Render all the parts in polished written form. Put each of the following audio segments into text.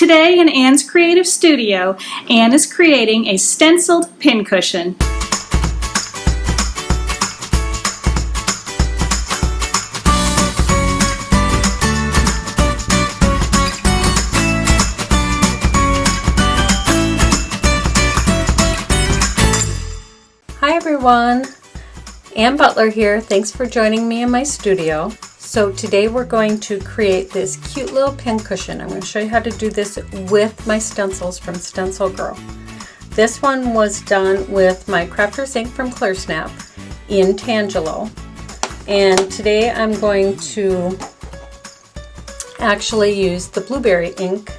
Today in Anne's Creative Studio, Anne is creating a stenciled pin cushion. Hi everyone, Ann Butler here. Thanks for joining me in my studio. So today we're going to create this cute little pin cushion. I'm going to show you how to do this with my stencils from Stencil Girl. This one was done with my Crafter's ink from Clear Snap in Tangelo. And today I'm going to actually use the blueberry ink.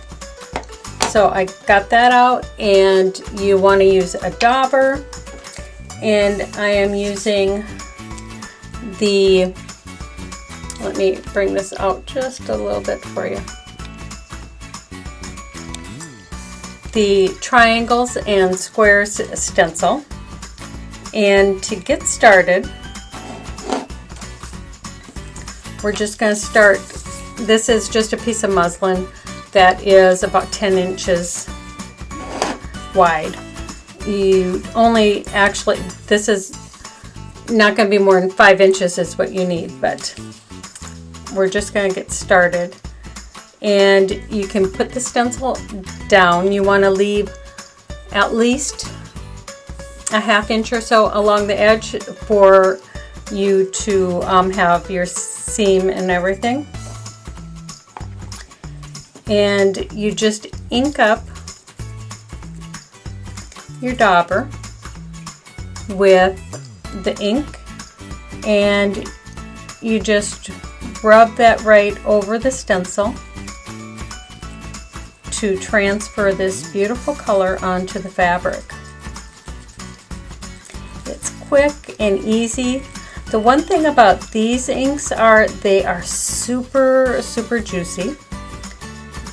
So I got that out, and you want to use a dauber. And I am using the, let me bring this out just a little bit for you, the triangles and squares stencil. And to get started, we're just going to start, this is just a piece of muslin that is about 10 inches wide. You only actually, this is not going to be more than 5 inches is what you need, but we're just going to get started. And you can put the stencil down. You want to leave at least a ½ inch or so along the edge for you to have your seam and everything. And you just ink up your dauber with the ink, and you just rub that right over the stencil to transfer this beautiful color onto the fabric. It's quick and easy. The one thing about these inks are they are super juicy,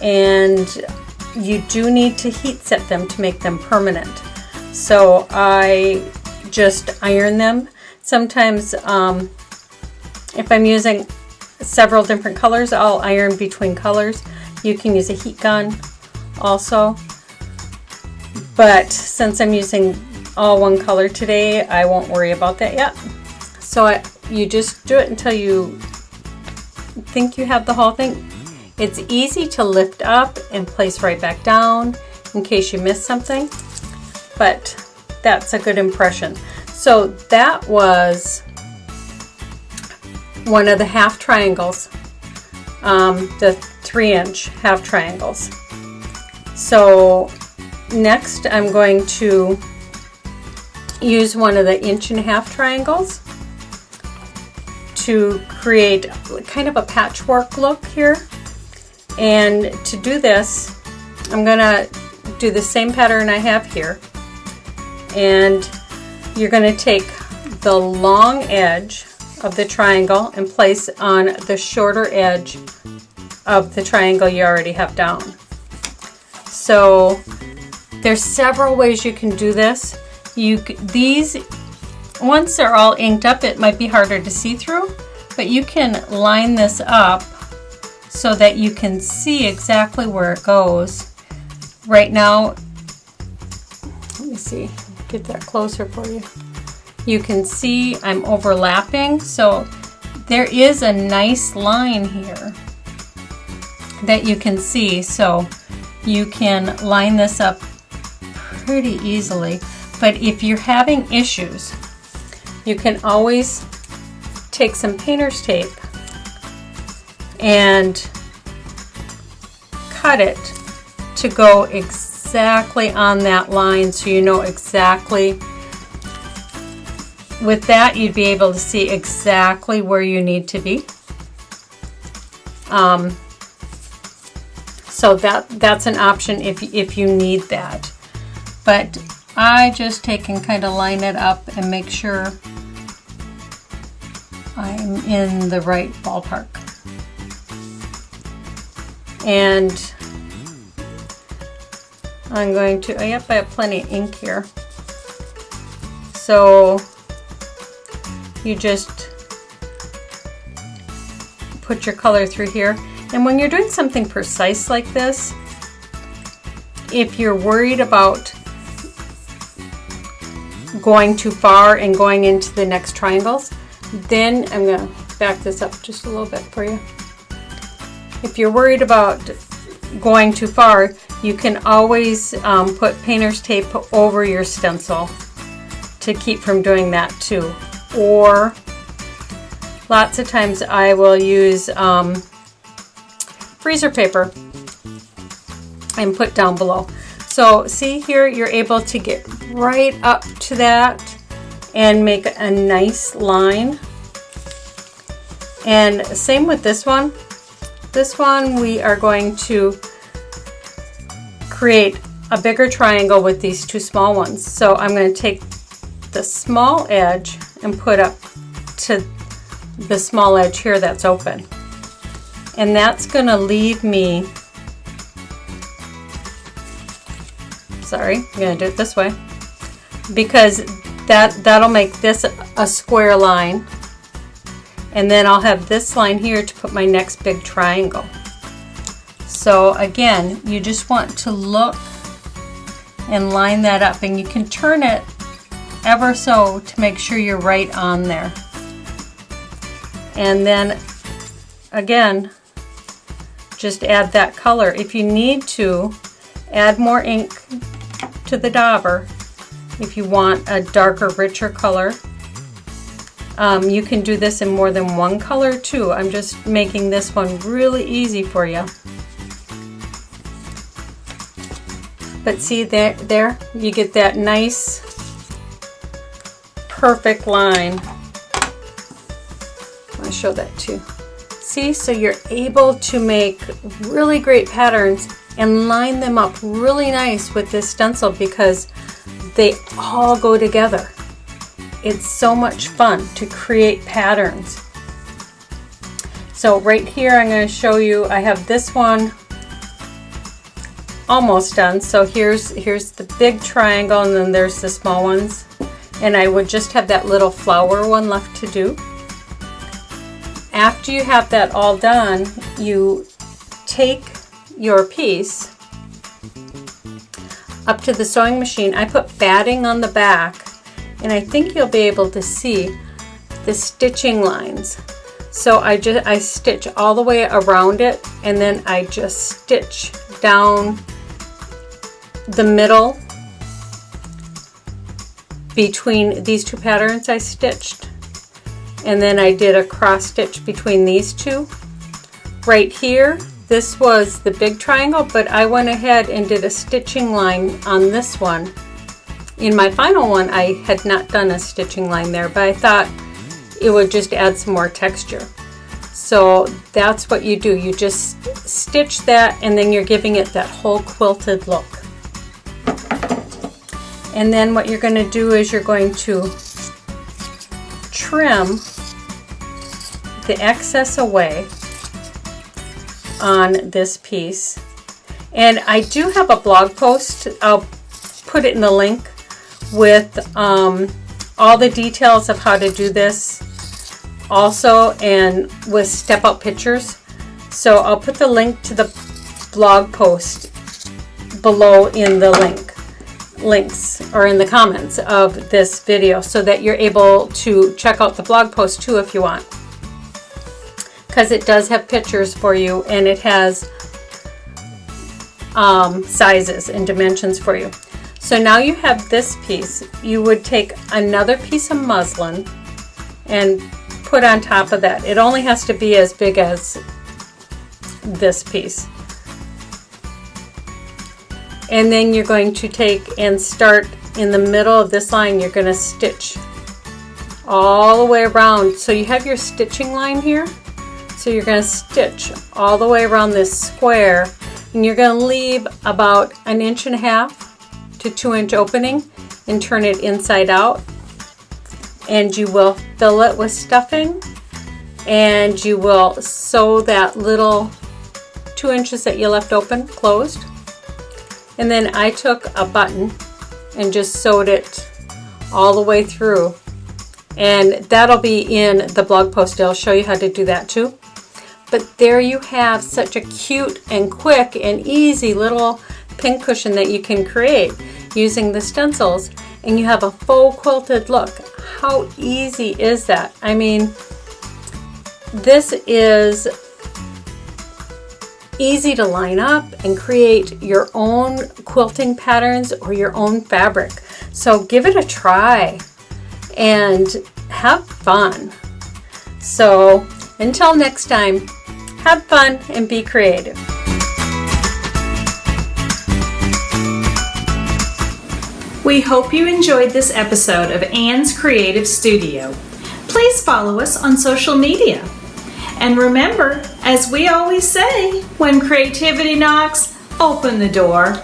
and you do need to heat set them to make them permanent. So I just iron them. Sometimes if I'm using several different colors, I'll iron between colors. You can use a heat gun also, but since I'm using all one color today, I won't worry about that yet. So you just do it until you think you have the whole thing. It's easy to lift up and place right back down in case you miss something, but that's a good impression. So that was one of the half triangles, the 3-inch half triangles. So next I'm going to use one of the 1.5-inch triangles to create kind of a patchwork look here. And to do this, I'm going to do the same pattern I have here. And you're going to take the long edge of the triangle and place on the shorter edge of the triangle you already have down. So there's several ways you can do this. These, once they're all inked up, it might be harder to see through, but you can line this up so that you can see exactly where it goes. Right now, let me see, get that closer for you. You can see I'm overlapping, so there is a nice line here that you can see, so you can line this up pretty easily. But if you're having issues, you can always take some painter's tape and cut it to go exactly on that line, so you know exactly. With that, you'd be able to see exactly where you need to be. So that's an option if you need that. But I just take and kind of line it up and make sure I'm in the right ballpark. And I'm going to, yep, I have plenty of ink here. So you just put your color through here. And when you're doing something precise like this, if you're worried about going too far and going into the next triangles, then I'm going to back this up just a little bit for you. If you're worried about going too far, you can always put painter's tape over your stencil to keep from doing that too. Or lots of times I will use freezer paper and put down below. So see here, you're able to get right up to that and make a nice line. And same with this one. This one we are going to create a bigger triangle with these two small ones. So I'm going to take the small edge and put up to the small edge here that's open. And that's going to leave me, sorry, I'm going to do it this way, because that'll make this a square line. And then I'll have this line here to put my next big triangle. So again, you just want to look and line that up, and you can turn it ever so to make sure you're right on there. And then again, just add that color. If you need to, add more ink to the dauber. If you want a darker, richer color, you can do this in more than one color too. I'm just making this one really easy for you. But see there, you get that nice, perfect line. I want to show that too. See, so you're able to make really great patterns and line them up really nice with this stencil because they all go together. It's so much fun to create patterns. So right here I'm going to show you, I have this one almost done. So here's the big triangle, and then there's the small ones. And I would just have that little flower one left to do. After you have that all done, you take your piece up to the sewing machine. I put batting on the back, and I think you'll be able to see the stitching lines. So I stitch all the way around it, and then I just stitch down the middle between these two patterns I stitched. And then I did a cross stitch between these two. Right here, this was the big triangle, but I went ahead and did a stitching line on this one. In my final one, I had not done a stitching line there, but I thought it would just add some more texture. So that's what you do. You just stitch that, and then you're giving it that whole quilted look. And then what you're going to do is you're going to trim the excess away on this piece. And I do have a blog post, I'll put it in the link, with all the details of how to do this also, and with step out pictures. So I'll put the link to the blog post below in the links or in the comments of this video, so that you're able to check out the blog post too if you want, because it does have pictures for you, and it has sizes and dimensions for you. So now you have this piece. You would take another piece of muslin and put on top of that. It only has to be as big as this piece. And then you're going to take and start in the middle of this line. You're going to stitch all the way around. So you have your stitching line here. So you're going to stitch all the way around this square, and you're going to leave about 1.5 to 2 inch opening and turn it inside out. And you will fill it with stuffing, and you will sew that little 2 inches that you left open closed. And then I took a button and just sewed it all the way through, and that'll be in the blog post. I'll show you how to do that too. But there you have such a cute and quick and easy little pin cushion that you can create using the stencils, and you have a faux quilted look. How easy is that? I mean, this is easy to line up and create your own quilting patterns or your own fabric. So give it a try and have fun. So until next time, have fun and be creative. We hope you enjoyed this episode of Anne's Creative Studio. Please follow us on social media. And remember, as we always say, when creativity knocks, open the door.